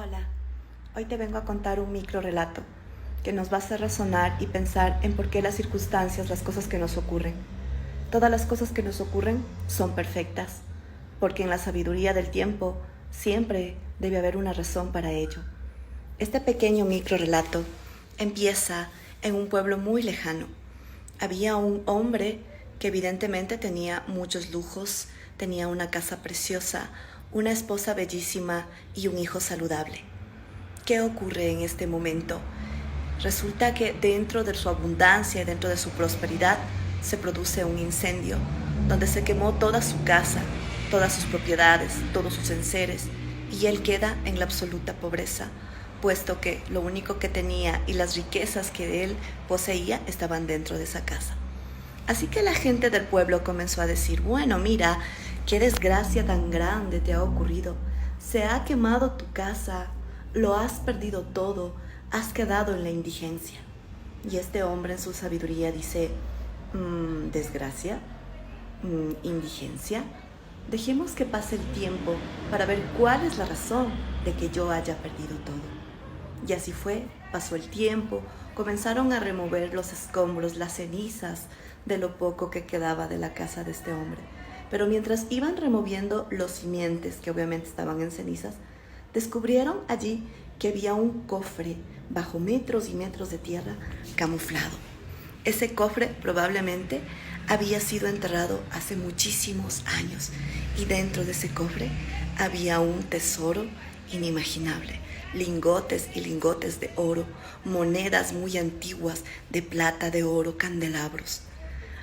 Hola, hoy te vengo a contar un micro relato que nos va a hacer razonar y pensar en por qué las circunstancias, las cosas que nos ocurren. Todas las cosas que nos ocurren son perfectas, porque en la sabiduría del tiempo siempre debe haber una razón para ello. Este pequeño micro relato empieza en un pueblo muy lejano. Había un hombre que evidentemente tenía muchos lujos, tenía una casa preciosa, una esposa bellísima y un hijo saludable. ¿Qué ocurre en este momento? Resulta que dentro de su abundancia y dentro de su prosperidad se produce un incendio donde se quemó toda su casa, todas sus propiedades, todos sus enseres, y él queda en la absoluta pobreza, puesto que lo único que tenía y las riquezas que él poseía estaban dentro de esa casa. Así que la gente del pueblo comenzó a decir: bueno, mira, qué desgracia tan grande te ha ocurrido. Se ha quemado tu casa, lo has perdido todo, has quedado en la indigencia. Y este hombre en su sabiduría dice: desgracia, indigencia. Dejemos que pase el tiempo para ver cuál es la razón de que yo haya perdido todo. Y así fue, pasó el tiempo, comenzaron a remover los escombros, las cenizas de lo poco que quedaba de la casa de este hombre. Pero mientras iban removiendo los simientes, que obviamente estaban en cenizas, descubrieron allí que había un cofre bajo metros y metros de tierra camuflado. Ese cofre probablemente había sido enterrado hace muchísimos años, y dentro de ese cofre había un tesoro inimaginable: lingotes y lingotes de oro, monedas muy antiguas de plata, de oro, candelabros.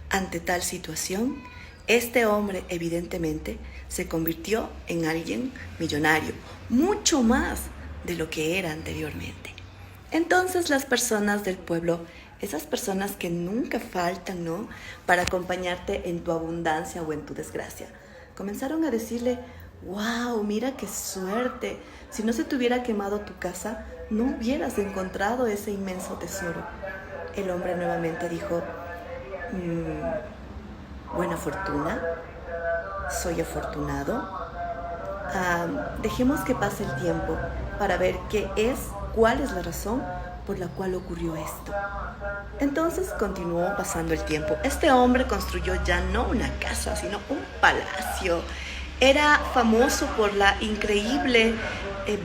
Ante tal situación, este hombre evidentemente se convirtió en alguien millonario, mucho más de lo que era anteriormente. Entonces las personas del pueblo, esas personas que nunca faltan, ¿no?, para acompañarte en tu abundancia o en tu desgracia, comenzaron a decirle: wow, mira qué suerte. Si no se te hubiera quemado tu casa, no hubieras encontrado ese inmenso tesoro. El hombre nuevamente dijo: buena fortuna, soy afortunado. Dejemos que pase el tiempo para ver cuál es la razón por la cual ocurrió esto. Entonces continuó pasando el tiempo. Este hombre construyó ya no una casa, sino un palacio. Era famoso por la increíble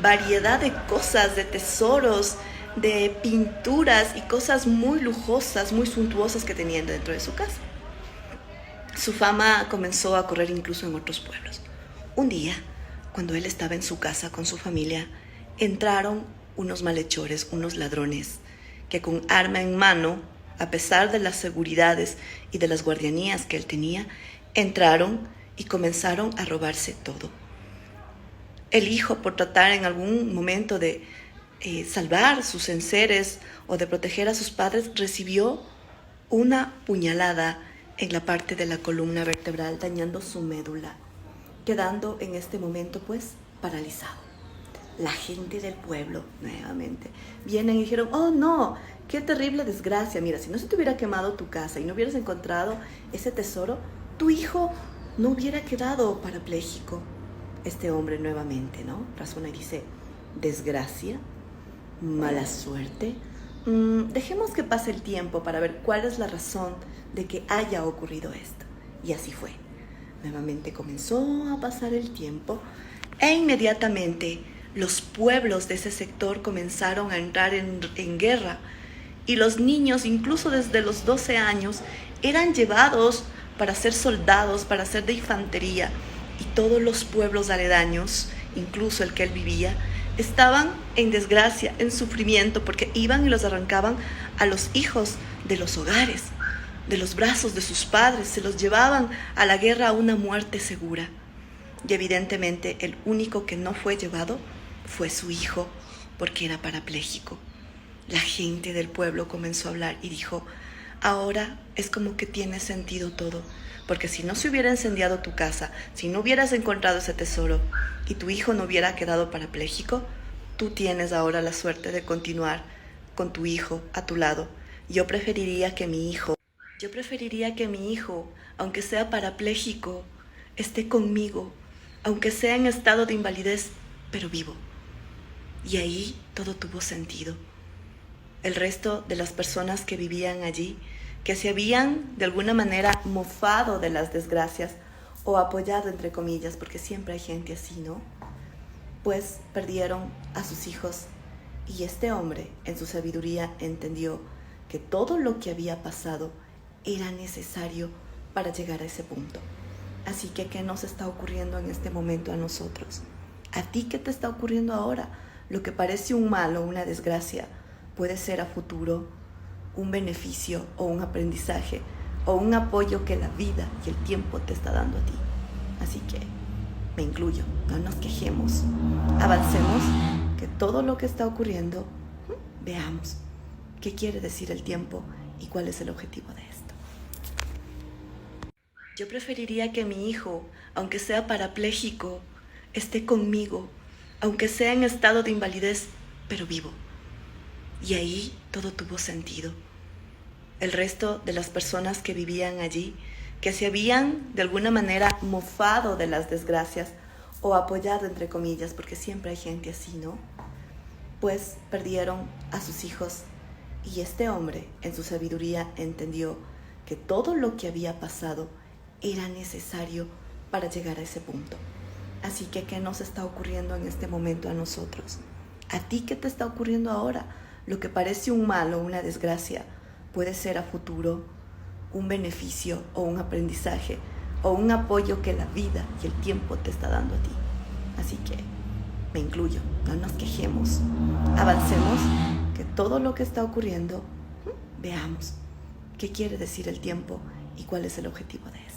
variedad de cosas, de tesoros, de pinturas y cosas muy lujosas, muy suntuosas que tenía dentro de su casa. Su fama comenzó a correr incluso en otros pueblos. Un día, cuando él estaba en su casa con su familia, entraron unos malhechores, unos ladrones, que con arma en mano, a pesar de las seguridades y de las guardianías que él tenía, entraron y comenzaron a robarse todo. El hijo, por tratar en algún momento de salvar sus enseres o de proteger a sus padres, recibió una puñalada en la parte de la columna vertebral, dañando su médula, quedando en este momento pues paralizado. La gente del pueblo nuevamente vienen y dijeron: oh no, qué terrible desgracia, mira, si no se te hubiera quemado tu casa y no hubieras encontrado ese tesoro, tu hijo no hubiera quedado parapléjico. Este hombre nuevamente, ¿no?, razona y dice: desgracia, mala suerte. Dejemos que pase el tiempo para ver cuál es la razón de que haya ocurrido esto. Y así fue. Nuevamente comenzó a pasar el tiempo e inmediatamente los pueblos de ese sector comenzaron a entrar en guerra, y los niños, incluso desde los 12 años, eran llevados para ser soldados, para ser de infantería, y todos los pueblos aledaños, incluso el que él vivía, estaban en desgracia, en sufrimiento, porque iban y los arrancaban a los hijos de los hogares, de los brazos de sus padres, se los llevaban a la guerra a una muerte segura. Y evidentemente el único que no fue llevado fue su hijo, porque era parapléjico. La gente del pueblo comenzó a hablar y dijo: ahora es como que tiene sentido todo, porque si no se hubiera incendiado tu casa, si no hubieras encontrado ese tesoro y tu hijo no hubiera quedado parapléjico, tú tienes ahora la suerte de continuar con tu hijo a tu lado. Yo preferiría que mi hijo, aunque sea parapléjico, esté conmigo, aunque sea en estado de invalidez, pero vivo. Y ahí todo tuvo sentido. El resto de las personas que vivían allí, que se habían de alguna manera mofado de las desgracias o apoyado entre comillas, porque siempre hay gente así, ¿no? Pues perdieron a sus hijos y este hombre en su sabiduría entendió que todo lo que había pasado era necesario para llegar a ese punto. Así que, ¿qué nos está ocurriendo en este momento a nosotros? ¿A ti qué te está ocurriendo ahora? Lo que parece un mal o una desgracia puede ser a futuro un beneficio o un aprendizaje o un apoyo que la vida y el tiempo te está dando a ti. Así que me incluyo, no nos quejemos, avancemos, que todo lo que está ocurriendo, veamos qué quiere decir el tiempo y cuál es el objetivo de esto. Yo preferiría que mi hijo, aunque sea parapléjico, esté conmigo, aunque sea en estado de invalidez, pero vivo. Y ahí todo tuvo sentido. El resto de las personas que vivían allí, que se habían de alguna manera mofado de las desgracias o apoyado entre comillas, porque siempre hay gente así, ¿no? Pues perdieron a sus hijos y este hombre en su sabiduría entendió que todo lo que había pasado era necesario para llegar a ese punto. Así que, ¿qué nos está ocurriendo en este momento a nosotros? ¿A ti qué te está ocurriendo ahora? Lo que parece un mal o una desgracia puede ser a futuro un beneficio o un aprendizaje o un apoyo que la vida y el tiempo te está dando a ti. Así que me incluyo, no nos quejemos, avancemos, que todo lo que está ocurriendo, veamos qué quiere decir el tiempo y cuál es el objetivo de esto.